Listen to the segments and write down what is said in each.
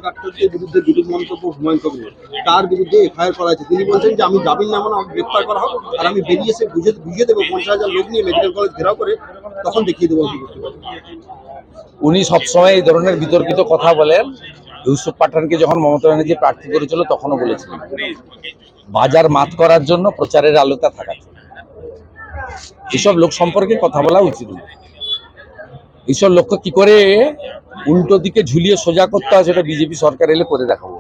আচার্যের বিরুদ্ধে বিরূপ মন্তব্য হুমায়ুন কবিরের, তার বিরুদ্ধে এফআইআর করা হয়েছে। তিনি বলছেন যে আমি জামিন নামানো, আমাকে গ্রেপ্তার করা হোক, আর আমি বেরিয়ে এসে বুঝিয়ে দেবো 50,000 লোক নিয়ে মেডিকেল কলেজ ঘেরাও করে, তখন দেখিয়ে দেবো কি করতে পারি। উনি সবসময় এই ধরনের বিতর্কিত কথা বলেন। ইউসুফ পাঠানকে যখন মমতা ব্যানার্জি প্রার্থী করেছিল তখনও বলেছিলেন বাজার মাত করার জন্য প্রচারের আলোতা থাকা। এসব লোক সম্পর্কে কথা বলা উচিত নয়। এইসব লোককে কি করে উল্টো দিকে ঝুলিয়ে সোজা করতে হয় সেটা বিজেপি সরকার এলে করে দেখাবো।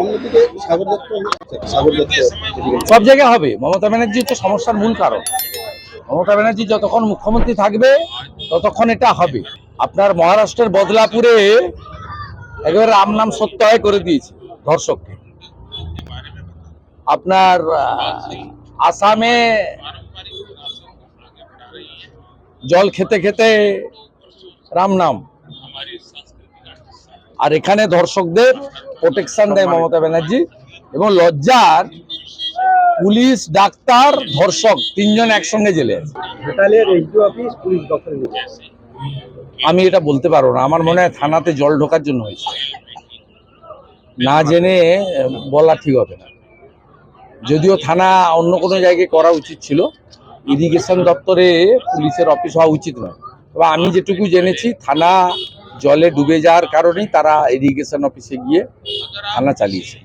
অন্যদিকে সব জায়গায় হবে। মমতা ব্যানার্জি হচ্ছে সমস্যার মূল কারণ। মমতা ব্যানার্জি যতক্ষণ মুখ্যমন্ত্রী থাকবে ততক্ষণ এটা হবে। আপনার মহারাষ্ট্রের বদলাপুরে একেবারে রাম নাম সত্যায় করে দিয়েছে ধর্ষককে। আপনার আসামে জল খেতে খেতে রাম নাম, আর এখানে ধর্ষকদের প্রোটেকশন দেয় মমতা ব্যানার্জি। এবং লজ্জার পুলিশ, ডাক্তার, ধর্ষক তিনজন একসঙ্গে জেলে আছে। আমি এটা বলতে পারবো না। আমার মনে হয় থানাতে জল ঢোকার জন্য হয়েছে, না জেনে বলা ঠিক হবে না। যদিও থানা অন্য কোনো জায়গায় করা উচিত ছিল, ইরিগেশন দপ্তরে পুলিশের অফিস হওয়া উচিত নয়। তবে আমি যেটুকু জেনেছি থানা জলে ডুবে যাওয়ার কারণেই তারা ইরিগেশন অফিসে গিয়ে থানা চালিয়েছে।